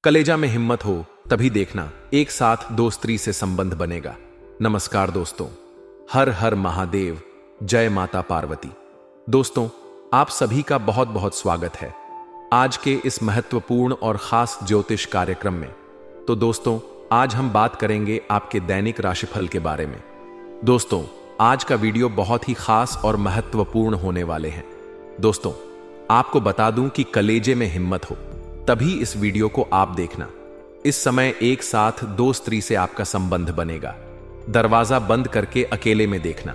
कलेजा में हिम्मत हो तभी देखना एक साथ दो स्त्री से संबंध बनेगा। नमस्कार दोस्तों, हर हर महादेव, जय माता पार्वती। दोस्तों, आप सभी का बहुत बहुत स्वागत है आज के इस महत्वपूर्ण और खास ज्योतिष कार्यक्रम में। तो दोस्तों, आज हम बात करेंगे आपके दैनिक राशिफल के बारे में। दोस्तों, आज का वीडियो बहुत ही खास और महत्वपूर्ण होने वाले हैं। दोस्तों, आपको बता दूं कि कलेजे में हिम्मत हो तभी इस वीडियो को आप देखना। इस समय एक साथ दो स्त्री से आपका संबंध बनेगा। दरवाजा बंद करके अकेले में देखना,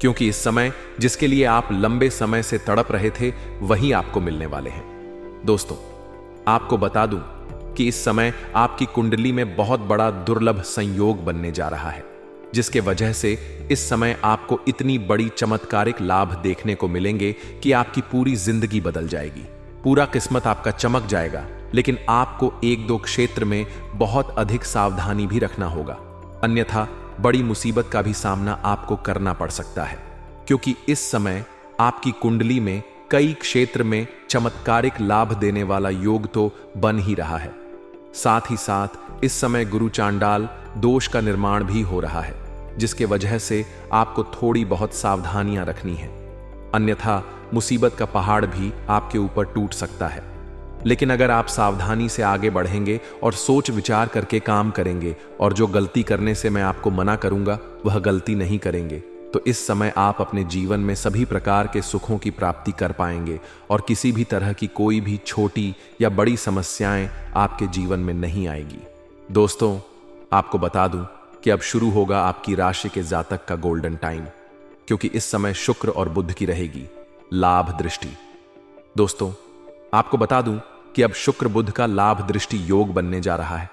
क्योंकि इस समय जिसके लिए आप लंबे समय से तड़प रहे थे वही आपको मिलने वाले हैं। दोस्तों, आपको बता दूं कि इस समय आपकी कुंडली में बहुत बड़ा दुर्लभ संयोग बनने जा रहा है, जिसके वजह से इस समय आपको इतनी बड़ी चमत्कारिक लाभ देखने को मिलेंगे कि आपकी पूरी जिंदगी बदल जाएगी। पूरा किस्मत आपका चमक जाएगा, लेकिन आपको एक दो क्षेत्र में बहुत अधिक सावधानी भी रखना होगा, अन्यथा बड़ी मुसीबत का भी सामना आपको करना पड़ सकता है। क्योंकि इस समय आपकी कुंडली में कई क्षेत्र में चमत्कारिक लाभ देने वाला योग तो बन ही रहा है। साथ ही साथ इस समय गुरु चांडाल दोष का निर्माण भी हो रहा है, जिसके वजह से आपको थोड़ी बहुत सावधानियां रखनी है, अन्यथा मुसीबत का पहाड़ भी आपके ऊपर टूट सकता है। लेकिन अगर आप सावधानी से आगे बढ़ेंगे और सोच विचार करके काम करेंगे और जो गलती करने से मैं आपको मना करूंगा वह गलती नहीं करेंगे, तो इस समय आप अपने जीवन में सभी प्रकार के सुखों की प्राप्ति कर पाएंगे और किसी भी तरह की कोई भी छोटी या बड़ी समस्याएं आपके जीवन में नहीं आएगी। दोस्तों, आपको बता दूं कि अब शुरू होगा आपकी राशि के जातक का गोल्डन टाइम, क्योंकि इस समय शुक्र और बुध की रहेगी लाभ दृष्टि। दोस्तों, आपको बता दूं कि अब शुक्र बुध का लाभ दृष्टि योग बनने जा रहा है।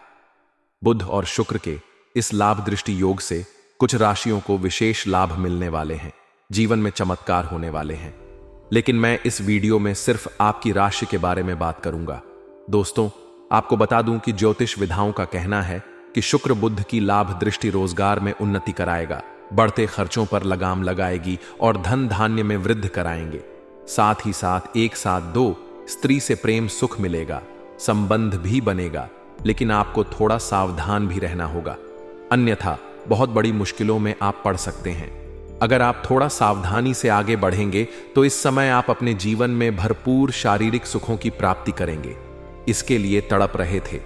बुध और शुक्र के इस लाभ दृष्टि योग से कुछ राशियों को विशेष लाभ मिलने वाले हैं, जीवन में चमत्कार होने वाले हैं। लेकिन मैं इस वीडियो में सिर्फ आपकी राशि के बारे में बात करूंगा। दोस्तों, आपको बता दूं कि ज्योतिष विधाओं का कहना है कि शुक्र बुध की लाभ दृष्टि रोजगार में उन्नति कराएगा, बढ़ते खर्चों पर लगाम लगाएगी और धन धान्य में वृद्धि कराएंगे। साथ ही साथ एक साथ दो स्त्री से प्रेम सुख मिलेगा, संबंध भी बनेगा, लेकिन आपको थोड़ा सावधान भी रहना होगा, अन्यथा बहुत बड़ी मुश्किलों में आप पड़ सकते हैं। अगर आप थोड़ा सावधानी से आगे बढ़ेंगे तो इस समय आप अपने जीवन में भरपूर शारीरिक सुखों की प्राप्ति करेंगे। इसके लिए तड़प रहे थे,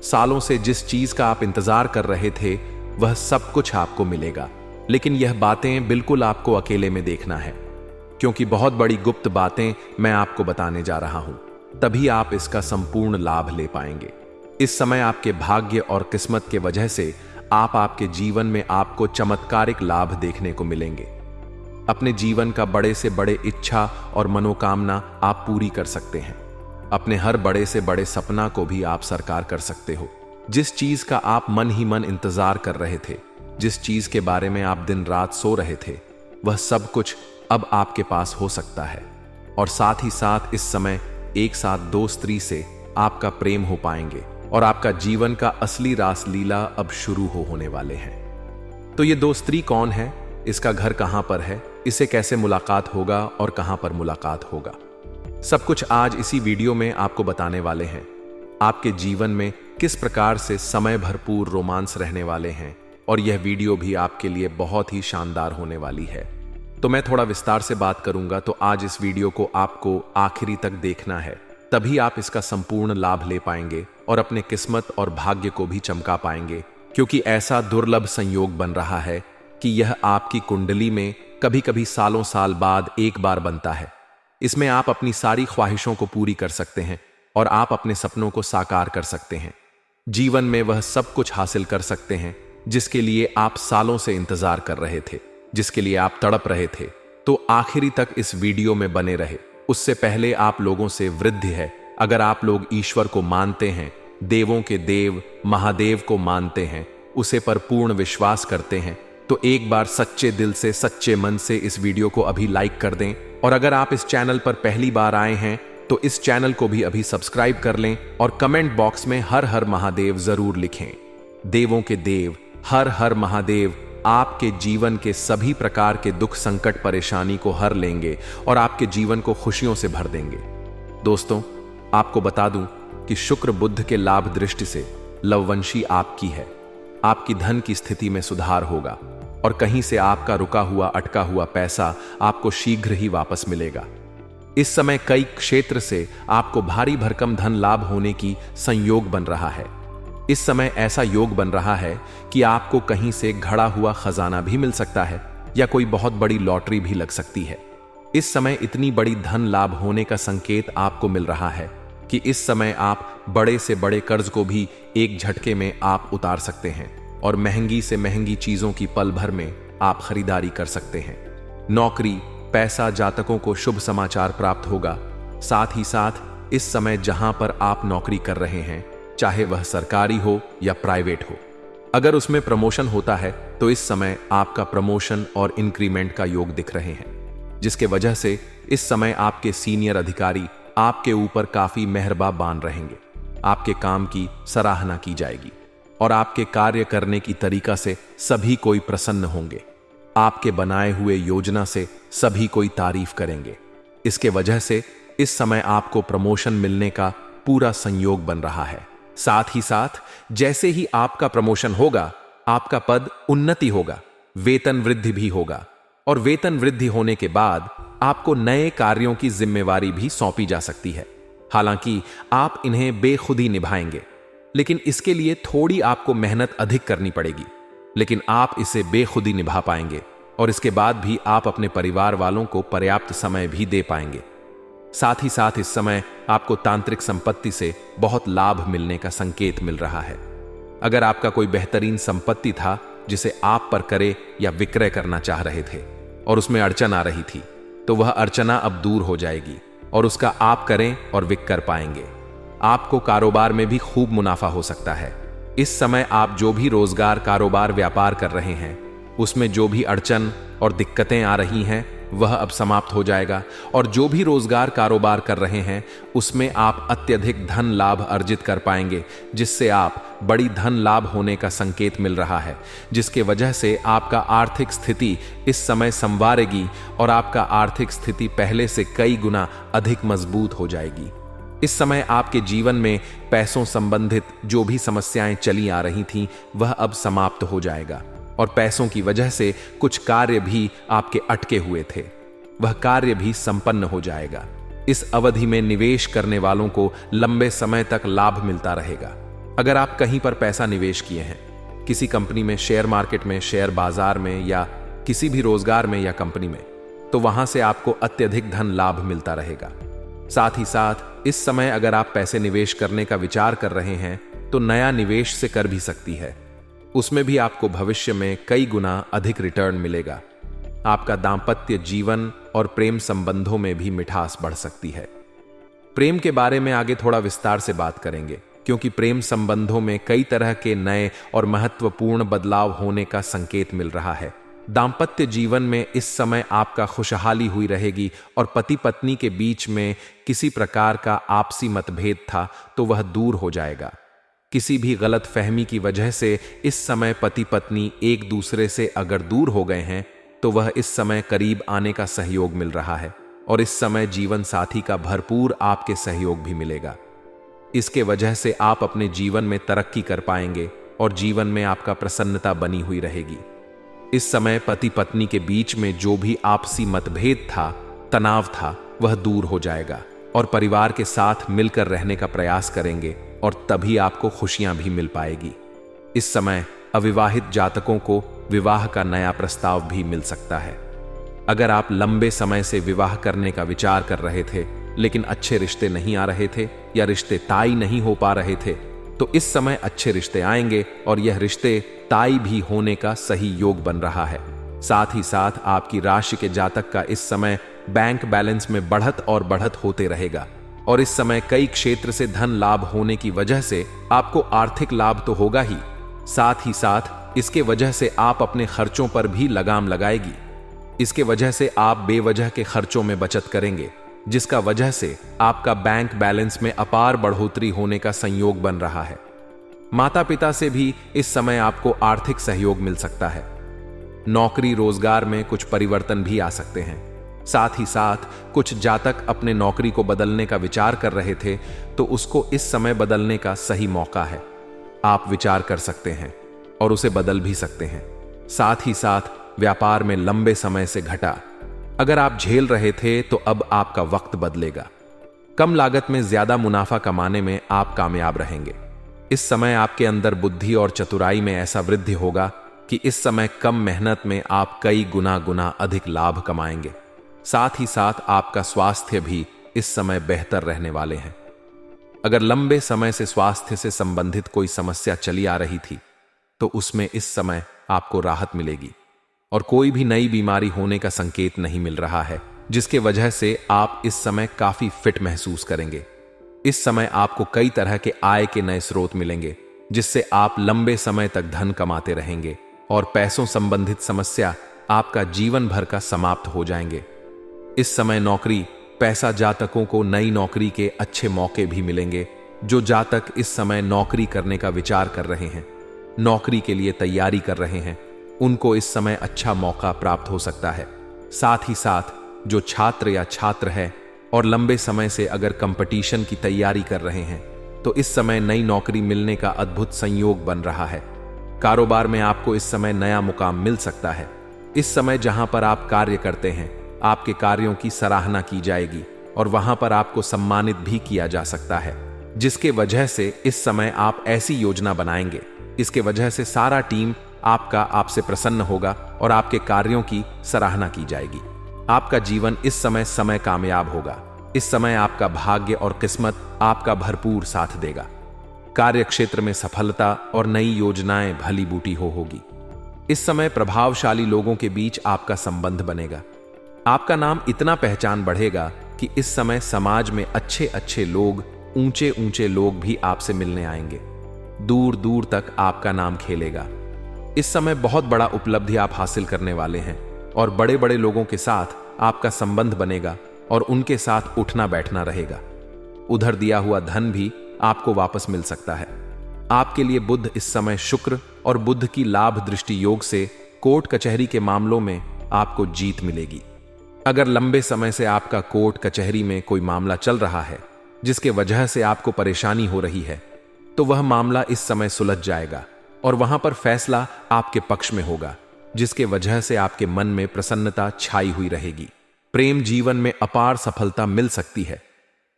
सालों से जिस चीज का आप इंतजार कर रहे थे वह सब कुछ आपको मिलेगा। लेकिन यह बातें बिल्कुल आपको अकेले में देखना है, क्योंकि बहुत बड़ी गुप्त बातें मैं आपको बताने जा रहा हूं, तभी आप इसका संपूर्ण लाभ ले पाएंगे। इस समय आपके भाग्य और किस्मत के वजह से आपके जीवन में आपको चमत्कारिक लाभ देखने को मिलेंगे। अपने जीवन का बड़े से बड़े इच्छा और मनोकामना आप पूरी कर सकते हैं। अपने हर बड़े से बड़े सपना को भी आप साकार कर सकते हो। जिस चीज का आप मन ही मन इंतजार कर रहे थे, जिस चीज के बारे में आप दिन रात सो रहे थे, वह सब कुछ अब आपके पास हो सकता है। और साथ ही साथ इस समय एक साथ दो स्त्री से आपका प्रेम हो पाएंगे और आपका जीवन का असली रासलीला अब शुरू होने वाले हैं। तो ये दो स्त्री कौन है, इसका घर कहां पर है, इसे कैसे मुलाकात होगा और कहां पर मुलाकात होगा, सब कुछ आज इसी वीडियो में आपको बताने वाले हैं। आपके जीवन में किस प्रकार से समय भरपूर रोमांस रहने वाले हैं और यह वीडियो भी आपके लिए बहुत ही शानदार होने वाली है। तो मैं थोड़ा विस्तार से बात करूंगा, तो आज इस वीडियो को आपको आखिरी तक देखना है, तभी आप इसका संपूर्ण लाभ ले पाएंगे और अपने किस्मत और भाग्य को भी चमका पाएंगे। क्योंकि ऐसा दुर्लभ संयोग बन रहा है कि यह आपकी कुंडली में कभी कभी सालों साल बाद एक बार बनता है। इसमें आप अपनी सारी ख्वाहिशों को पूरी कर सकते हैं और आप अपने सपनों को साकार कर सकते हैं। जीवन में वह सब कुछ हासिल कर सकते हैं जिसके लिए आप सालों से इंतजार कर रहे थे, जिसके लिए आप तड़प रहे थे। तो आखिरी तक इस वीडियो में बने रहे। उससे पहले आप लोगों से वृद्धि है, अगर आप लोग ईश्वर को मानते हैं, देवों के देव महादेव को मानते हैं, उसे पर पूर्ण विश्वास करते हैं, तो एक बार सच्चे दिल से सच्चे मन से इस वीडियो को अभी लाइक कर दें। और अगर आप इस चैनल पर पहली बार आए हैं तो इस चैनल को भी अभी सब्सक्राइब कर लें और कमेंट बॉक्स में हर हर महादेव जरूर लिखें। देवों के देव हर हर महादेव आपके जीवन के सभी प्रकार के दुख संकट परेशानी को हर लेंगे और आपके जीवन को खुशियों से भर देंगे। दोस्तों, आपको बता दूं कि शुक्र बुध के लाभ दृष्टि से लववंशी आपकी है। आपकी धन की स्थिति में सुधार होगा और कहीं से आपका रुका हुआ अटका हुआ पैसा आपको शीघ्र ही वापस मिलेगा। इस समय कई क्षेत्र से आपको भारी भरकम धन लाभ होने की संयोग बन रहा है। इस समय ऐसा योग बन रहा है कि आपको कहीं से घड़ा हुआ खजाना भी मिल सकता है या कोई बहुत बड़ी लॉटरी भी लग सकती है। इस समय इतनी बड़ी धन लाभ होने का संकेत आपको मिल रहा है कि इस समय आप बड़े से बड़े कर्ज को भी एक झटके में आप उतार सकते हैं और महंगी से महंगी चीजों की पल भर में आप खरीदारी कर सकते हैं। नौकरी, पैसा जातकों को शुभ समाचार प्राप्त होगा। साथ ही साथ इस समय जहां पर आप नौकरी कर रहे हैं, चाहे वह सरकारी हो या प्राइवेट हो, अगर उसमें प्रमोशन होता है तो इस समय आपका प्रमोशन और इंक्रीमेंट का योग दिख रहे हैं, जिसके वजह से इस समय आपके सीनियर अधिकारी आपके ऊपर काफी मेहरबान रहेंगे। आपके काम की सराहना की जाएगी और आपके कार्य करने की तरीका से सभी कोई प्रसन्न होंगे। आपके बनाए हुए योजना से सभी कोई तारीफ करेंगे। इसके वजह से इस समय आपको प्रमोशन मिलने का पूरा संयोग बन रहा है। साथ ही साथ जैसे ही आपका प्रमोशन होगा, आपका पद उन्नति होगा, वेतन वृद्धि भी होगा और वेतन वृद्धि होने के बाद आपको नए कार्यों की जिम्मेवारी भी सौंपी जा सकती है। हालांकि आप इन्हें बेखुदी निभाएंगे, लेकिन इसके लिए थोड़ी आपको मेहनत अधिक करनी पड़ेगी, लेकिन आप इसे बेखुदी निभा पाएंगे और इसके बाद भी आप अपने परिवार वालों को पर्याप्त समय भी दे पाएंगे। साथ ही साथ इस समय आपको तांत्रिक संपत्ति से बहुत लाभ मिलने का संकेत मिल रहा है। अगर आपका कोई बेहतरीन संपत्ति था जिसे आप पर क्रय या विक्रय करना चाह रहे थे और उसमें अड़चन आ रही थी, तो वह अर्चना अब दूर हो जाएगी और उसका आप करें और विक्रय कर पाएंगे। आपको कारोबार में भी खूब मुनाफा हो सकता है। इस समय आप जो भी रोजगार, कारोबार, व्यापार कर रहे हैं, उसमें जो भी अड़चन और दिक्कतें आ रही हैं वह अब समाप्त हो जाएगा और जो भी रोजगार, कारोबार कर रहे हैं उसमें आप अत्यधिक धन लाभ अर्जित कर पाएंगे, जिससे आप बड़ी धन लाभ होने का संकेत मिल रहा है, जिसके वजह से आपका आर्थिक स्थिति इस समय संवारेगी और आपका आर्थिक स्थिति पहले से कई गुना अधिक मजबूत हो जाएगी। इस समय आपके जीवन में पैसों संबंधित जो भी समस्याएं चली आ रही थीं वह अब समाप्त हो जाएगा और पैसों की वजह से कुछ कार्य भी आपके अटके हुए थे, वह कार्य भी संपन्न हो जाएगा। इस अवधि में निवेश करने वालों को लंबे समय तक लाभ मिलता रहेगा। अगर आप कहीं पर पैसा निवेश किए हैं, किसी कंपनी में, शेयर मार्केट में, शेयर बाजार में या किसी भी रोजगार में या कंपनी में, तो वहां से आपको अत्यधिक धन लाभ मिलता रहेगा। साथ ही साथ इस समय अगर आप पैसे निवेश करने का विचार कर रहे हैं तो नया निवेश से कर भी सकती है, उसमें भी आपको भविष्य में कई गुना अधिक रिटर्न मिलेगा। आपका दांपत्य जीवन और प्रेम संबंधों में भी मिठास बढ़ सकती है। प्रेम के बारे में आगे थोड़ा विस्तार से बात करेंगे, क्योंकि प्रेम संबंधों में कई तरह के नए और महत्वपूर्ण बदलाव होने का संकेत मिल रहा है। दांपत्य जीवन में इस समय आपका खुशहाली हुई रहेगी और पति पत्नी के बीच में किसी प्रकार का आपसी मतभेद था तो वह दूर हो जाएगा। किसी भी गलत फहमी की वजह से इस समय पति पत्नी एक दूसरे से अगर दूर हो गए हैं तो वह इस समय करीब आने का सहयोग मिल रहा है और इस समय जीवन साथी का भरपूर आपके सहयोग भी मिलेगा। इसके वजह से आप अपने जीवन में तरक्की कर पाएंगे और जीवन में आपका प्रसन्नता बनी हुई रहेगी। इस समय पति पत्नी के बीच में जो भी आपसी मतभेद था, तनाव था, वह दूर हो जाएगा और परिवार के साथ मिलकर रहने का प्रयास करेंगे और तभी आपको खुशियां भी मिल पाएगी। इस समय अविवाहित जातकों को विवाह का नया प्रस्ताव भी मिल सकता है। अगर आप लंबे समय से विवाह करने का विचार कर रहे थे लेकिन अच्छे रिश्ते नहीं आ रहे थे या रिश्ते तय नहीं हो पा रहे थे, तो इस समय अच्छे रिश्ते आएंगे और यह रिश्ते तय भी होने का सही योग बन रहा है। साथ ही साथ आपकी राशि के जातक का इस समय बैंक बैलेंस में बढ़त और बढ़त होते रहेगा और इस समय कई क्षेत्र से धन लाभ होने की वजह से आपको आर्थिक लाभ तो होगा ही, साथ ही साथ इसके वजह से आप अपने खर्चों पर भी लगाम लगाएगी। इसके वजह से आप बेवजह के खर्चों में बचत करेंगे, जिसका वजह से आपका बैंक बैलेंस में अपार बढ़ोतरी होने का संयोग बन रहा है। माता पिता से भी इस समय आपको आर्थिक सहयोग मिल सकता है। नौकरी रोजगार में कुछ परिवर्तन भी आ सकते हैं। साथ ही साथ कुछ जातक अपने नौकरी को बदलने का विचार कर रहे थे, तो उसको इस समय बदलने का सही मौका है। आप विचार कर सकते हैं और उसे बदल भी सकते हैं। साथ ही साथ व्यापार में लंबे समय से घटा अगर आप झेल रहे थे, तो अब आपका वक्त बदलेगा। कम लागत में ज्यादा मुनाफा कमाने में आप कामयाब रहेंगे। इस समय आपके अंदर बुद्धि और चतुराई में ऐसा वृद्धि होगा कि इस समय कम मेहनत में आप कई गुना अधिक लाभ कमाएंगे। साथ ही साथ आपका स्वास्थ्य भी इस समय बेहतर रहने वाले हैं। अगर लंबे समय से स्वास्थ्य से संबंधित कोई समस्या चली आ रही थी, तो उसमें इस समय आपको राहत मिलेगी और कोई भी नई बीमारी होने का संकेत नहीं मिल रहा है, जिसके वजह से आप इस समय काफी फिट महसूस करेंगे। इस समय आपको कई तरह के आय के नए स्रोत मिलेंगे, जिससे आप लंबे समय तक धन कमाते रहेंगे और पैसों संबंधित समस्या आपका जीवन भर का समाप्त हो जाएंगे। इस समय नौकरी पैसा जातकों को नई नौकरी के अच्छे मौके भी मिलेंगे। जो जातक इस समय नौकरी करने का विचार कर रहे हैं, नौकरी के लिए तैयारी कर रहे हैं, उनको इस समय अच्छा मौका प्राप्त हो सकता है। साथ ही साथ जो छात्र या छात्र है और लंबे समय से अगर कंपटीशन की तैयारी कर रहे हैं, तो इस समय नई नौकरी मिलने का अद्भुत संयोग बन रहा है। कारोबार में आपको इस समय नया मुकाम मिल सकता है। इस समय जहां पर आप कार्य करते हैं, आपके कार्यों की सराहना की जाएगी और वहां पर आपको सम्मानित भी किया जा सकता है, जिसके वजह से इस समय आप ऐसी योजना बनाएंगे, इसके वजह से सारा टीम आपसे प्रसन्न होगा और आपके कार्यों की सराहना की जाएगी। आपका जीवन इस समय कामयाब होगा। इस समय आपका भाग्य और किस्मत आपका भरपूर साथ देगा। कार्य क्षेत्र में सफलता और नई योजनाएं भली बूटी होगी। इस समय प्रभावशाली लोगों के बीच आपका संबंध बनेगा। आपका नाम इतना पहचान बढ़ेगा कि इस समय समाज में अच्छे अच्छे लोग, ऊंचे ऊंचे लोग भी आपसे मिलने आएंगे। दूर दूर तक आपका नाम खेलेगा। इस समय बहुत बड़ा उपलब्धि आप हासिल करने वाले हैं और बड़े बड़े लोगों के साथ आपका संबंध बनेगा और उनके साथ उठना बैठना रहेगा। उधर दिया हुआ धन भी आपको वापस मिल सकता है। आपके लिए बुध इस समय शुक्र और बुध की लाभ दृष्टि योग से कोर्ट कचहरी के मामलों में आपको जीत मिलेगी। अगर लंबे समय से आपका कोर्ट कचहरी में कोई मामला चल रहा है, जिसके वजह से आपको परेशानी हो रही है, तो वह मामला इस समय सुलझ जाएगा और वहां पर फैसला आपके पक्ष में होगा, जिसके वजह से आपके मन में प्रसन्नता छाई हुई रहेगी। प्रेम जीवन में अपार सफलता मिल सकती है।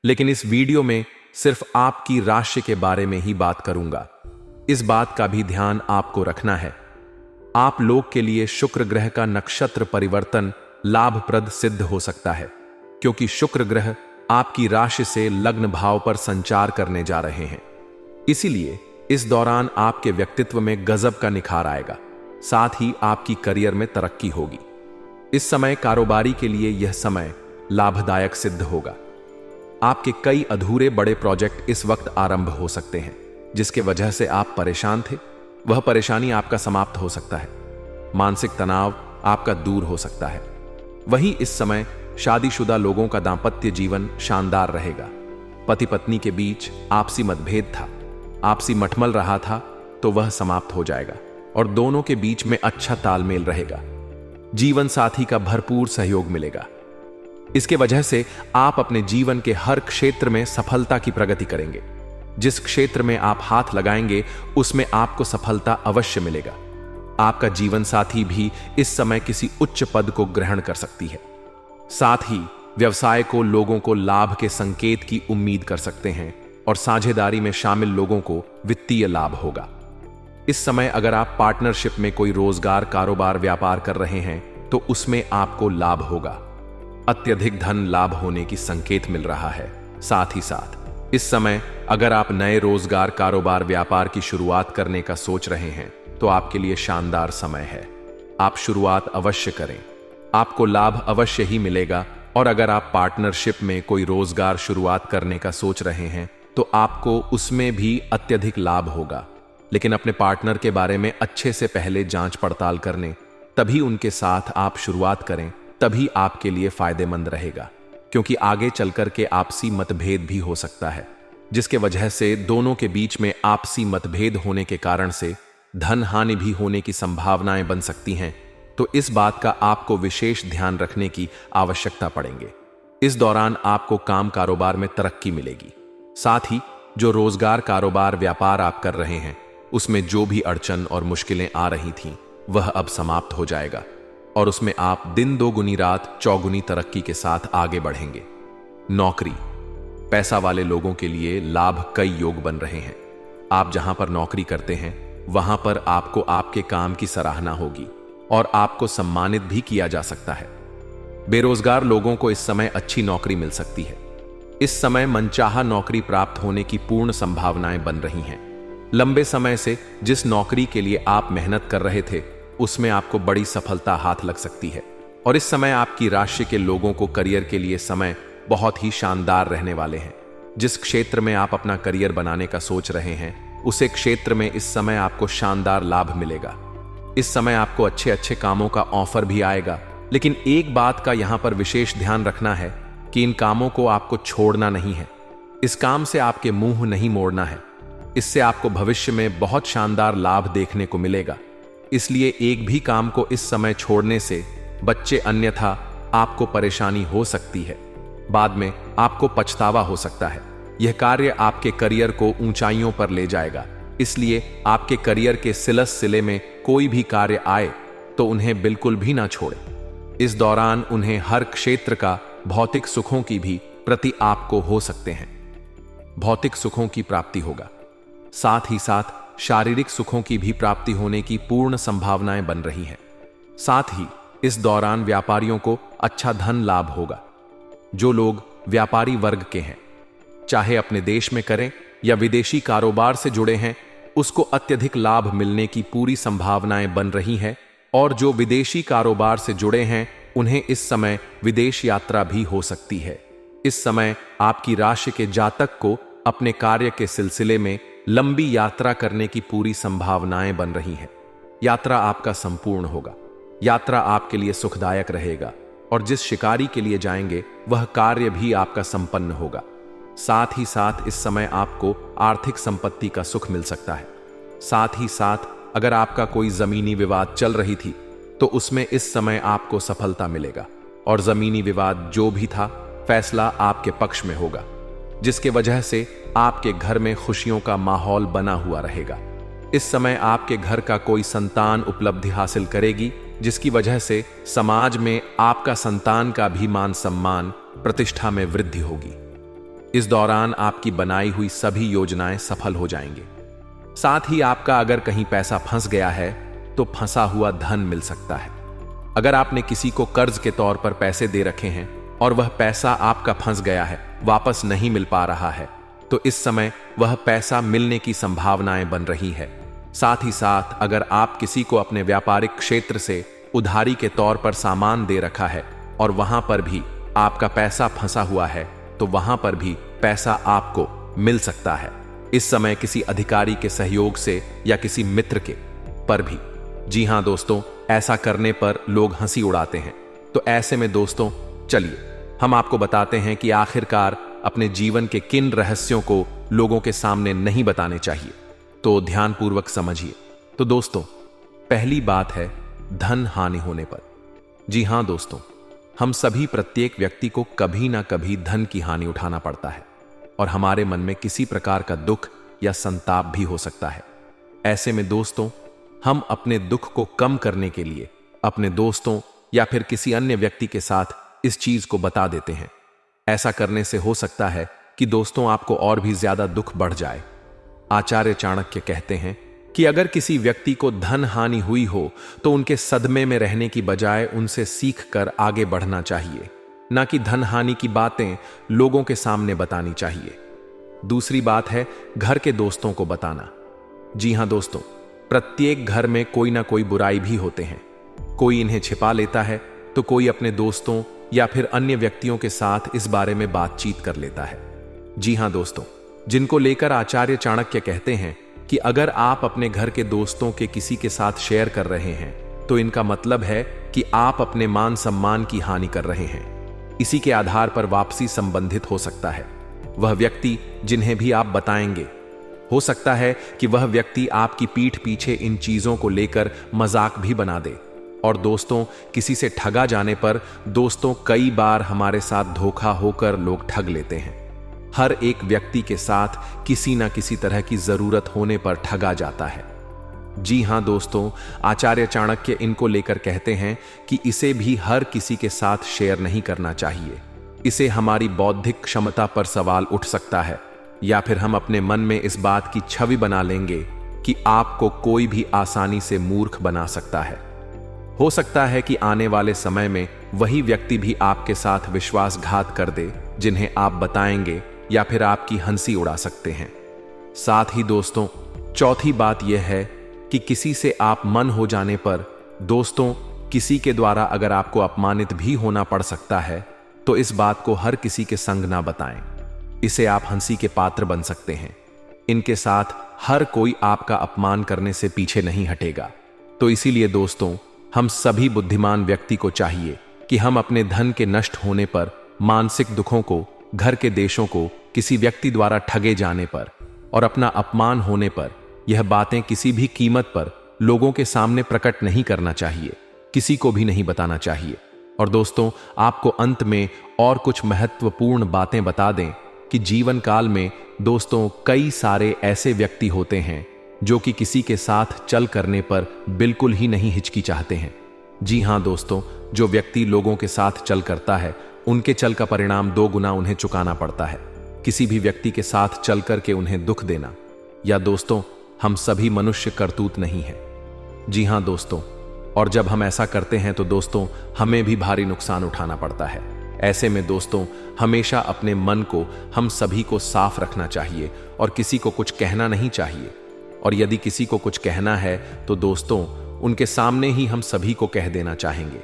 लेकिन इस वीडियो में सिर्फ आपकी राशि के बारे में ही बात करूंगा। इस बात का भी ध्यान आपको रखना है, आप लोग के लिए शुक्र ग्रह का नक्षत्र परिवर्तन लाभप्रद सिद्ध हो सकता है, क्योंकि शुक्र ग्रह आपकी राशि से लग्न भाव पर संचार करने जा रहे हैं। इसीलिए इस दौरान आपके व्यक्तित्व में गजब का निखार आएगा, साथ ही आपकी करियर में तरक्की होगी। इस समय कारोबारी के लिए यह समय लाभदायक सिद्ध होगा। आपके कई अधूरे बड़े प्रोजेक्ट इस वक्त आरंभ हो सकते हैं, जिसके वजह से आप परेशान थे, वह परेशानी आपका समाप्त हो सकता है। मानसिक तनाव आपका दूर हो सकता है। वहीं इस समय शादीशुदा लोगों का दांपत्य जीवन शानदार रहेगा। पति पत्नी के बीच आपसी मतभेद था, आपसी मठमल रहा था, तो वह समाप्त हो जाएगा और दोनों के बीच में अच्छा तालमेल रहेगा। जीवन साथी का भरपूर सहयोग मिलेगा। इसके वजह से आप अपने जीवन के हर क्षेत्र में सफलता की प्रगति करेंगे। जिस क्षेत्र में आप हाथ लगाएंगे, उसमें आपको सफलता अवश्य मिलेगा। आपका जीवन साथी भी इस समय किसी उच्च पद को ग्रहण कर सकती है। साथ ही व्यवसाय को लोगों को लाभ के संकेत की उम्मीद कर सकते हैं और साझेदारी में शामिल लोगों को वित्तीय लाभ होगा। इस समय अगर आप पार्टनरशिप में कोई रोजगार, कारोबार, व्यापार कर रहे हैं, तो उसमें आपको लाभ होगा। अत्यधिक धन लाभ होने की संकेत मिल रहा है। साथ ही साथ इस समय अगर आप नए रोजगार, कारोबार, व्यापार की शुरुआत करने का सोच रहे हैं, तो आपके लिए शानदार समय है। आप शुरुआत अवश्य करें, आपको लाभ अवश्य ही मिलेगा। और अगर आप पार्टनरशिप में कोई रोजगार शुरुआत करने का सोच रहे हैं, तो आपको उसमें भी अत्यधिक लाभ होगा। लेकिन अपने पार्टनर के बारे में अच्छे से पहले जांच पड़ताल करने, तभी उनके साथ आप शुरुआत करें, तभी आपके लिए फायदेमंद रहेगा। क्योंकि आगे चलकर के आपसी मतभेद भी हो सकता है, जिसके वजह से दोनों के बीच में आपसी मतभेद होने के कारण से धन हानि भी होने की संभावनाएं बन सकती हैं। तो इस बात का आपको विशेष ध्यान रखने की आवश्यकता पड़ेंगे। इस दौरान आपको काम कारोबार में तरक्की मिलेगी। साथ ही जो रोजगार, कारोबार, व्यापार आप कर रहे हैं, उसमें जो भी अड़चन और मुश्किलें आ रही थीं, वह अब समाप्त हो जाएगा और उसमें आप दिन दोगुनी रात चौगुनी तरक्की के साथ आगे बढ़ेंगे। नौकरी, पैसा वाले लोगों के लिए लाभ कई योग बन रहे हैं। आप जहां पर नौकरी करते हैं वहां पर आपको आपके काम की सराहना होगी और आपको सम्मानित भी किया जा सकता है। बेरोजगार लोगों को इस समय अच्छी नौकरी मिल सकती है। इस समय मनचाहा नौकरी प्राप्त होने की पूर्ण संभावनाएं बन रही हैं। लंबे समय से जिस नौकरी के लिए आप मेहनत कर रहे थे, उसमें आपको बड़ी सफलता हाथ लग सकती है और इस समय आपकी राशि के लोगों को करियर के लिए समय बहुत ही शानदार रहने वाले हैं। जिस क्षेत्र में आप अपना करियर बनाने का सोच रहे हैं, उसे क्षेत्र में इस समय आपको शानदार लाभ मिलेगा। इस समय आपको अच्छे अच्छे कामों का ऑफर भी आएगा, लेकिन एक बात का यहां पर विशेष ध्यान रखना है कि इन कामों को आपको छोड़ना नहीं है। इस काम से आपके मुंह नहीं मोड़ना है। इससे आपको भविष्य में बहुत शानदार लाभ देखने को मिलेगा। इसलिए एक भी काम को इस समय छोड़ने से बच्चे, अन्यथा आपको परेशानी हो सकती है। बाद में आपको पछतावा हो सकता है। यह कार्य आपके करियर को ऊंचाइयों पर ले जाएगा। इसलिए आपके करियर के सिलसिले में कोई भी कार्य आए तो उन्हें बिल्कुल भी ना छोड़ें। इस दौरान उन्हें हर क्षेत्र का भौतिक सुखों की भी प्रति आपको हो सकते हैं। भौतिक सुखों की प्राप्ति होगा, साथ ही साथ शारीरिक सुखों की भी प्राप्ति होने की पूर्ण संभावनाएं बन रही हैं। साथ ही इस दौरान व्यापारियों को अच्छा धन लाभ होगा। जो लोग व्यापारी वर्ग के हैं, चाहे अपने देश में करें या विदेशी कारोबार से जुड़े हैं, उसको अत्यधिक लाभ मिलने की पूरी संभावनाएं बन रही हैं। और जो विदेशी कारोबार से जुड़े हैं, उन्हें इस समय विदेश यात्रा भी हो सकती है। इस समय आपकी राशि के जातक को अपने कार्य के सिलसिले में लंबी यात्रा करने की पूरी संभावनाएं बन रही हैं। यात्रा आपका संपूर्ण होगा। यात्रा आपके लिए सुखदायक रहेगा और जिस शिकारी के लिए जाएंगे वह कार्य भी आपका संपन्न होगा। साथ ही साथ इस समय आपको आर्थिक संपत्ति का सुख मिल सकता है। साथ ही साथ अगर आपका कोई जमीनी विवाद चल रही थी तो उसमें इस समय आपको सफलता मिलेगा और जमीनी विवाद जो भी था, फैसला आपके पक्ष में होगा, जिसके वजह से आपके घर में खुशियों का माहौल बना हुआ रहेगा। इस समय आपके घर का कोई संतान उपलब्धि हासिल करेगी, जिसकी वजह से समाज में आपका संतान का भी मान सम्मान, प्रतिष्ठा में वृद्धि होगी। इस दौरान आपकी बनाई हुई सभी योजनाएं सफल हो जाएंगी। साथ ही आपका अगर कहीं पैसा फंस गया है तो फंसा हुआ धन मिल सकता है। अगर आपने किसी को कर्ज के तौर पर पैसे दे रखे हैं और वह पैसा आपका फंस गया है, वापस नहीं मिल पा रहा है, तो इस समय वह पैसा मिलने की संभावनाएं बन रही है। साथ ही साथ अगर आप किसी को अपने व्यापारिक क्षेत्र से उधारी के तौर पर सामान दे रखा है और वहां पर भी आपका पैसा फंसा हुआ है, तो वहां पर भी पैसा आपको मिल सकता है। इस समय किसी अधिकारी के सहयोग से या किसी मित्र के पर भी। जी हां दोस्तों, ऐसा करने पर लोग हंसी उड़ाते हैं। तो ऐसे में दोस्तों, चलिए हम आपको बताते हैं कि आखिरकार अपने जीवन के किन रहस्यों को लोगों के सामने नहीं बताने चाहिए। तो ध्यानपूर्वक समझिए। तो दोस्तों, पहली बात है धन हानि होने पर। जी हां दोस्तों, हम सभी, प्रत्येक व्यक्ति को कभी ना कभी धन की हानि उठाना पड़ता है और हमारे मन में किसी प्रकार का दुख या संताप भी हो सकता है। ऐसे में दोस्तों, हम अपने दुख को कम करने के लिए अपने दोस्तों या फिर किसी अन्य व्यक्ति के साथ इस चीज को बता देते हैं। ऐसा करने से हो सकता है कि दोस्तों आपको और भी ज्यादा दुख बढ़ जाए। आचार्य चाणक्य कहते हैं कि अगर किसी व्यक्ति को धन हानि हुई हो तो उनके सदमे में रहने की बजाय उनसे सीख कर आगे बढ़ना चाहिए, ना कि धन हानि की बातें लोगों के सामने बतानी चाहिए। दूसरी बात है घर के दोस्तों को बताना। जी हां दोस्तों, प्रत्येक घर में कोई ना कोई बुराई भी होते हैं। कोई इन्हें छिपा लेता है तो कोई अपने दोस्तों या फिर अन्य व्यक्तियों के साथ इस बारे में बातचीत कर लेता है। जी हां दोस्तों, जिनको लेकर आचार्य चाणक्य कहते हैं कि अगर आप अपने घर के दोस्तों के किसी के साथ शेयर कर रहे हैं तो इनका मतलब है कि आप अपने मान सम्मान की हानि कर रहे हैं। इसी के आधार पर वापसी संबंधित हो सकता है। वह व्यक्ति जिन्हें भी आप बताएंगे, हो सकता है कि वह व्यक्ति आपकी पीठ पीछे इन चीजों को लेकर मजाक भी बना दे। और दोस्तों, किसी से ठगा जाने पर दोस्तों कई बार हमारे साथ धोखा होकर लोग ठग लेते हैं। हर एक व्यक्ति के साथ किसी ना किसी तरह की जरूरत होने पर ठगा जाता है। जी हां दोस्तों, आचार्य चाणक्य इनको लेकर कहते हैं कि इसे भी हर किसी के साथ शेयर नहीं करना चाहिए। इसे हमारी बौद्धिक क्षमता पर सवाल उठ सकता है, या फिर हम अपने मन में इस बात की छवि बना लेंगे कि आपको कोई भी आसानी से मूर्ख बना सकता है। हो सकता है कि आने वाले समय में वही व्यक्ति भी आपके साथ विश्वासघात कर दे जिन्हें आप बताएंगे, या फिर आपकी हंसी उड़ा सकते हैं। साथ ही दोस्तों, चौथी बात यह है कि किसी से आप मन हो जाने पर दोस्तों, किसी के द्वारा अगर आपको अपमानित भी होना पड़ सकता है तो इस बात को हर किसी के संग ना बताएं। इसे आप हंसी के पात्र बन सकते हैं। इनके साथ हर कोई आपका अपमान करने से पीछे नहीं हटेगा। तो इसीलिए दोस्तों, हम सभी बुद्धिमान व्यक्ति को चाहिए कि हम अपने धन के नष्ट होने पर, मानसिक दुखों को, घर के देशों को, किसी व्यक्ति द्वारा ठगे जाने पर और अपना अपमान होने पर यह बातें किसी भी कीमत पर लोगों के सामने प्रकट नहीं करना चाहिए, किसी को भी नहीं बताना चाहिए। और दोस्तों, आपको अंत में और कुछ महत्वपूर्ण बातें बता दें कि जीवन काल में दोस्तों कई सारे ऐसे व्यक्ति होते हैं जो कि किसी के साथ चल करने पर बिल्कुल ही नहीं हिचकिचाते हैं। जी हां दोस्तों, जो व्यक्ति लोगों के साथ चल करता है उनके चल का परिणाम 2 गुना उन्हें चुकाना पड़ता है। किसी भी व्यक्ति के साथ चल करके उन्हें दुख देना, या दोस्तों, हम सभी मनुष्य करतूत नहीं है। जी हां दोस्तों, और जब हम ऐसा करते हैं तो दोस्तों हमें भी भारी नुकसान उठाना पड़ता है। ऐसे में दोस्तों, हमेशा अपने मन को हम सभी को साफ रखना चाहिए और किसी को कुछ कहना नहीं चाहिए। और यदि किसी को कुछ कहना है तो दोस्तों उनके सामने ही हम सभी को कह देना चाहेंगे,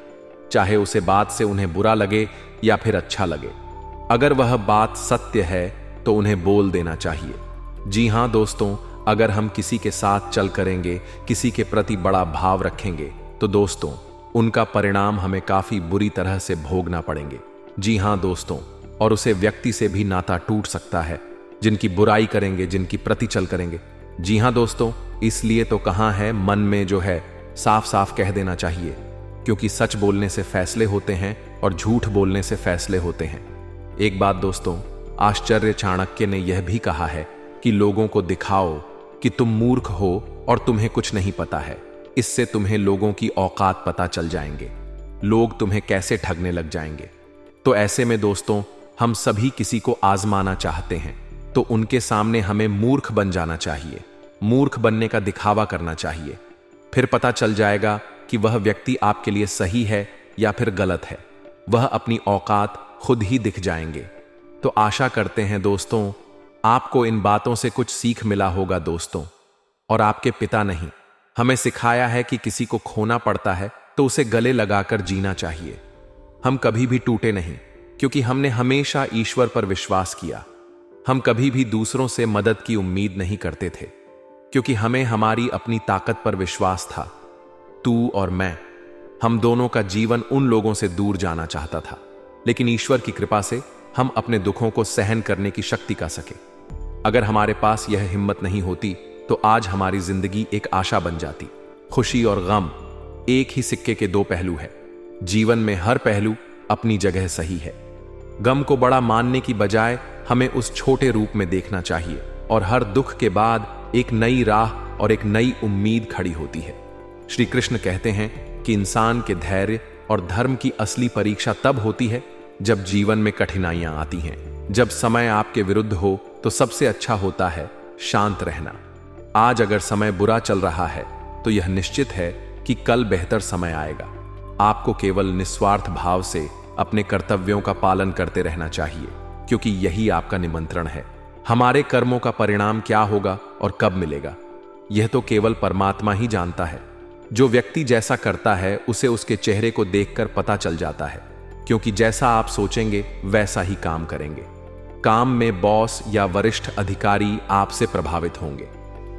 चाहे उसे बात से उन्हें बुरा लगे या फिर अच्छा लगे। अगर वह बात सत्य है तो उन्हें बोल देना चाहिए। जी हां दोस्तों, अगर हम किसी के साथ चल करेंगे, किसी के प्रति बड़ा भाव रखेंगे तो दोस्तों उनका परिणाम हमें काफी बुरी तरह से भोगना पड़ेंगे। जी हां दोस्तों, और उसे व्यक्ति से भी नाता टूट सकता है जिनकी बुराई करेंगे, जिनकी प्रति चल करेंगे। जी हां दोस्तों, इसलिए तो कहा है मन में जो है साफ साफ कह देना चाहिए, क्योंकि सच बोलने से फैसले होते हैं और झूठ बोलने से फैसले होते हैं। एक बात दोस्तों, आचार्य चाणक्य ने यह भी कहा है कि लोगों को दिखाओ कि तुम मूर्ख हो और तुम्हें कुछ नहीं पता है। इससे तुम्हें लोगों की औकात पता चल जाएंगे, लोग तुम्हें कैसे ठगने लग जाएंगे। तो ऐसे में दोस्तों, हम सभी किसी को आजमाना चाहते हैं तो उनके सामने हमें मूर्ख बन जाना चाहिए, मूर्ख बनने का दिखावा करना चाहिए। फिर पता चल जाएगा कि वह व्यक्ति आपके लिए सही है या फिर गलत है। वह अपनी औकात खुद ही दिख जाएंगे। तो आशा करते हैं दोस्तों आपको इन बातों से कुछ सीख मिला होगा दोस्तों। और आपके पिता नहीं, हमें सिखाया है कि किसी को खोना पड़ता है तो उसे गले लगाकर जीना चाहिए। हम कभी भी टूटे नहीं, क्योंकि हमने हमेशा ईश्वर पर विश्वास किया। हम कभी भी दूसरों से मदद की उम्मीद नहीं करते थे, क्योंकि हमें हमारी अपनी ताकत पर विश्वास था। तू और मैं, हम दोनों का जीवन उन लोगों से दूर जाना चाहता था, लेकिन ईश्वर की कृपा से हम अपने दुखों को सहन करने की शक्ति का सके। अगर हमारे पास यह हिम्मत नहीं होती तो आज हमारी जिंदगी एक आशा बन जाती। खुशी और गम एक ही सिक्के के 2 पहलू है। जीवन में हर पहलू अपनी जगह सही है। गम को बड़ा मानने की बजाय हमें उस छोटे रूप में देखना चाहिए, और हर दुख के बाद एक नई राह और एक नई उम्मीद खड़ी होती है। श्री कृष्ण कहते हैं कि इंसान के धैर्य और धर्म की असली परीक्षा तब होती है जब जीवन में कठिनाइयां आती हैं। जब समय आपके विरुद्ध हो तो सबसे अच्छा होता है शांत रहना। आज अगर समय बुरा चल रहा है तो यह निश्चित है कि कल बेहतर समय आएगा। आपको केवल निस्वार्थ भाव से अपने कर्तव्यों का पालन करते रहना चाहिए, क्योंकि यही आपका निमंत्रण है। हमारे कर्मों का परिणाम क्या होगा और कब मिलेगा, यह तो केवल परमात्मा ही जानता है। जो व्यक्ति जैसा करता है उसे उसके चेहरे को देखकर पता चल जाता है, क्योंकि जैसा आप सोचेंगे वैसा ही काम करेंगे। काम में बॉस या वरिष्ठ अधिकारी आपसे प्रभावित होंगे।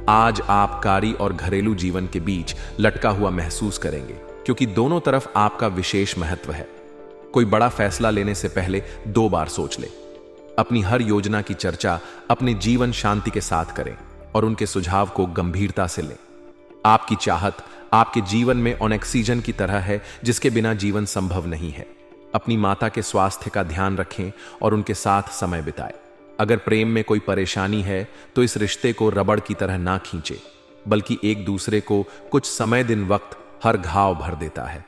आज आप कार्य और घरेलू जीवन के बीच लटका हुआ महसूस करेंगे, क्योंकि दोनों तरफ आपका विशेष महत्व है। कोई बड़ा फैसला लेने से पहले 2 बार सोच ले। अपनी हर योजना की चर्चा अपने जीवन शांति के साथ करें और उनके सुझाव को गंभीरता से लें। आपकी चाहत आपके जीवन में ऑक्सीजन की तरह है जिसके बिना जीवन संभव नहीं है। अपनी माता के स्वास्थ्य का ध्यान रखें और उनके साथ समय बिताएं। अगर प्रेम में कोई परेशानी है तो इस रिश्ते को रबड़ की तरह ना खींचे, बल्कि एक दूसरे को कुछ समय दिन वक्त हर घाव भर देता है।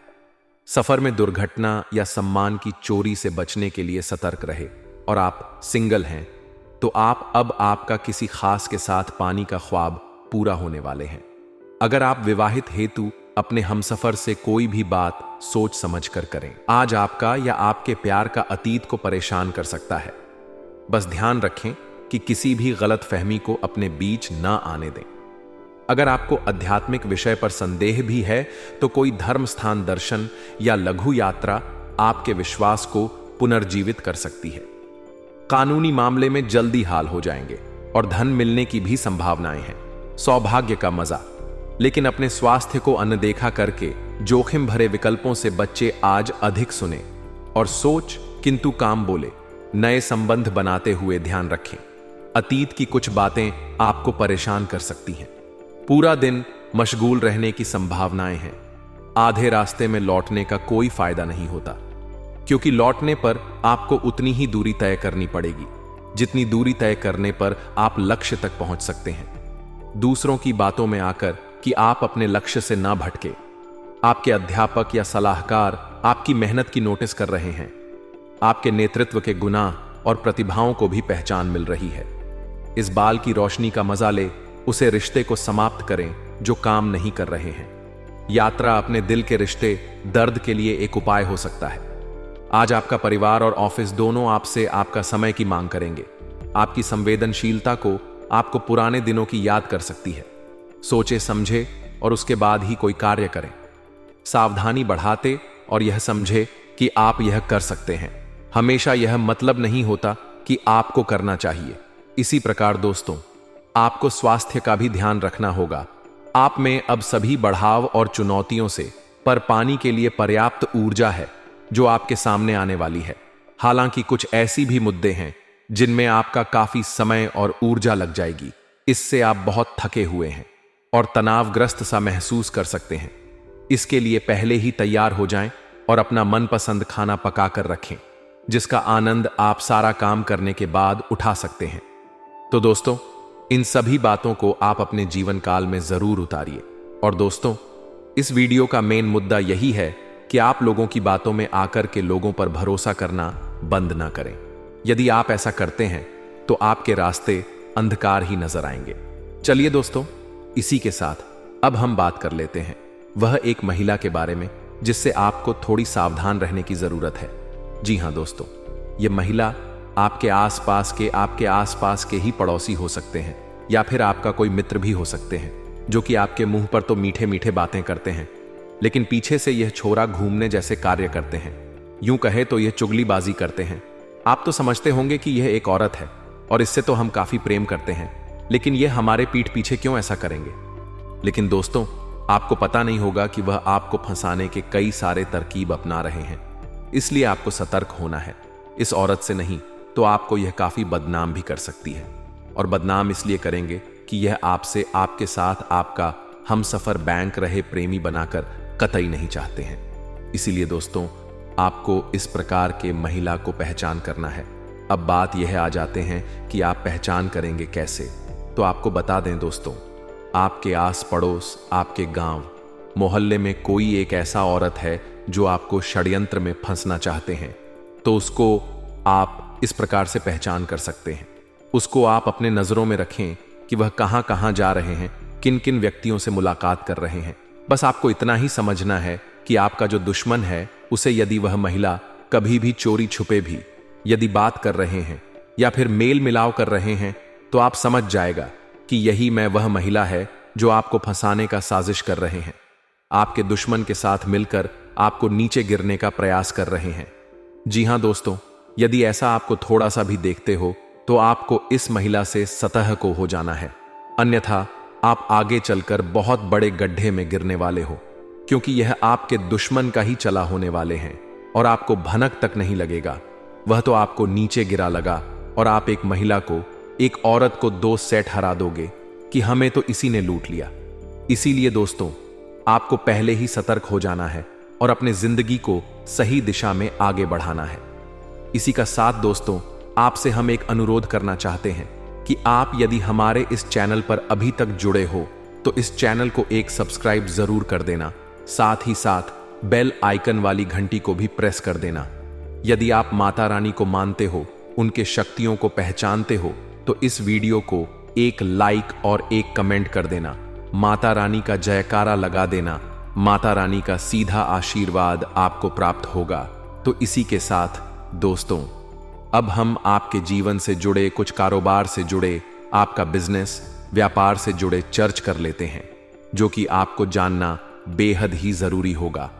सफर में दुर्घटना या सम्मान की चोरी से बचने के लिए सतर्क रहे। और आप सिंगल हैं तो अब आपका किसी खास के साथ पानी का ख्वाब पूरा होने वाले हैं। अगर आप विवाहित हेतु अपने हमसफर से कोई भी बात सोच समझ कर करें। आज आपका या आपके प्यार का अतीत को परेशान कर सकता है। बस ध्यान रखें कि किसी भी गलत फहमी को अपने बीच ना आने दें। अगर आपको आध्यात्मिक विषय पर संदेह भी है तो कोई धर्म स्थान दर्शन या लघु यात्रा आपके विश्वास को पुनर्जीवित कर सकती है। कानूनी मामले में जल्दी हाल हो जाएंगे और धन मिलने की भी संभावनाएं हैं। सौभाग्य का मजा। लेकिन अपने स्वास्थ्य को अनदेखा करके जोखिम भरे विकल्पों से बच्चे आज अधिक सुने और सोच किंतु काम बोले। नए संबंध बनाते हुए ध्यान रखें, अतीत की कुछ बातें आपको परेशान कर सकती हैं। पूरा दिन मशगूल रहने की संभावनाएं हैं। आधे रास्ते में लौटने का कोई फायदा नहीं होता, क्योंकि लौटने पर आपको उतनी ही दूरी तय करनी पड़ेगी जितनी दूरी तय करने पर आप लक्ष्य तक पहुंच सकते हैं। दूसरों की बातों में आकर कि आप अपने लक्ष्य से ना भटके। आपके अध्यापक या सलाहकार आपकी मेहनत की नोटिस कर रहे हैं। आपके नेतृत्व के गुनाह और प्रतिभाओं को भी पहचान मिल रही है। इस बाल की रोशनी का मजा ले, उसे रिश्ते को समाप्त करें जो काम नहीं कर रहे हैं। यात्रा अपने दिल के रिश्ते दर्द के लिए एक उपाय हो सकता है। आज आपका परिवार और ऑफिस दोनों आपसे आपका समय की मांग करेंगे। आपकी संवेदनशीलता को आपको पुराने दिनों की याद कर सकती है। सोचे समझे और उसके बाद ही कोई कार्य करें। सावधानी बढ़ाते और यह समझे कि आप यह कर सकते हैं। हमेशा यह मतलब नहीं होता कि आपको करना चाहिए। इसी प्रकार दोस्तों, आपको स्वास्थ्य का भी ध्यान रखना होगा। आप में अब सभी बढ़ाव और चुनौतियों से पर पानी के लिए पर्याप्त ऊर्जा है जो आपके सामने आने वाली है। हालांकि कुछ ऐसी भी मुद्दे हैं जिनमें आपका काफी समय और ऊर्जा लग जाएगी। इससे आप बहुत थके हुए हैं और तनावग्रस्त सा महसूस कर सकते हैं। इसके लिए पहले ही तैयार हो जाएं और अपना मनपसंद खाना पका कर रखें, जिसका आनंद आप सारा काम करने के बाद उठा सकते हैं। तो दोस्तों, इन सभी बातों को आप अपने जीवन काल में जरूर उतारिए। और दोस्तों, इस वीडियो का मेन मुद्दा यही है कि आप लोगों की बातों में आकर के लोगों पर भरोसा करना बंद ना करें। यदि आप ऐसा करते हैं तो आपके रास्ते अंधकार ही नजर आएंगे। चलिए दोस्तों, इसी के साथ अब हम बात कर लेते हैं वह एक महिला के बारे में जिससे आपको थोड़ी सावधान रहने की जरूरत है। जी हां दोस्तों, यह महिला आपके आसपास के ही पड़ोसी हो सकते हैं या फिर आपका कोई मित्र भी हो सकते हैं, जो कि आपके मुंह पर तो मीठे मीठे बातें करते हैं, लेकिन पीछे से यह छोरा घूमने जैसे कार्य करते हैं। यूं कहे तो यह चुगलीबाजी करते हैं। आप तो समझते होंगे कि यह एक औरत है और इससे तो हम काफी प्रेम करते हैं, लेकिन यह हमारे पीठ पीछे क्यों ऐसा करेंगे। लेकिन दोस्तों, आपको पता नहीं होगा कि वह आपको फंसाने के कई सारे तरकीब अपना रहे हैं। इसलिए आपको सतर्क होना है। इस औरत से नहीं तो आपको यह काफी बदनाम भी कर सकती है, और बदनाम इसलिए करेंगे कि यह आपसे आपके साथ आपका हमसफर बैंक रहे प्रेमी बनाकर कतई नहीं चाहते हैं। इसीलिए दोस्तों, आपको इस प्रकार के महिला को पहचान करना है। अब बात यह आ जाते हैं कि आप पहचान करेंगे कैसे। तो आपको बता दें दोस्तों, आपके आस पड़ोस, आपके गांव मोहल्ले में कोई एक ऐसा औरत है जो आपको षड्यंत्र में फंसना चाहते हैं, तो उसको आप इस प्रकार से पहचान कर सकते हैं। उसको आप अपने नजरों में रखें कि वह कहां कहां जा रहे हैं, किन किन व्यक्तियों से मुलाकात कर रहे हैं। बस आपको इतना ही समझना है कि आपका जो दुश्मन है उसे यदि वह महिला कभी भी चोरी छुपे भी यदि बात कर रहे हैं या फिर मेल मिलाव कर रहे हैं, तो आप समझ जाएगा कि यही मैं वह महिला है जो आपको फंसाने का साजिश कर रहे हैं। आपके दुश्मन के साथ मिलकर आपको नीचे गिरने का प्रयास कर रहे हैं। जी हां दोस्तों, यदि ऐसा आपको थोड़ा सा भी देखते हो तो आपको इस महिला से सतह को हो जाना है, अन्यथा आप आगे चलकर बहुत बड़े गड्ढे में गिरने वाले हो, क्योंकि यह आपके दुश्मन का ही चला होने वाले हैं और आपको भनक तक नहीं लगेगा। वह तो आपको नीचे गिरा लगा और आप एक महिला को, एक औरत को 2 सेट हरा दोगे कि हमें तो इसी ने लूट लिया। इसीलिए दोस्तों, आपको पहले ही सतर्क हो जाना है और अपने जिंदगी को सही दिशा में आगे बढ़ाना है। इसी का साथ दोस्तों, आपसे हम एक अनुरोध करना चाहते हैं कि आप यदि हमारे इस चैनल पर अभी तक जुड़े हो तो इस चैनल को एक सब्सक्राइब जरूर कर देना, साथ ही साथ बेल आइकन वाली घंटी को भी प्रेस कर देना। यदि आप माता रानी को मानते हो, उनके शक्तियों को पहचानते हो, तो इस वीडियो को एक लाइक और एक कमेंट कर देना। माता रानी का जयकारा लगा देना। माता रानी का सीधा आशीर्वाद आपको प्राप्त होगा। तो इसी के साथ दोस्तों, अब हम आपके जीवन से जुड़े, कुछ कारोबार से जुड़े, आपका बिजनेस, व्यापार से जुड़े चर्च कर लेते हैं, जो कि आपको जानना बेहद ही जरूरी होगा।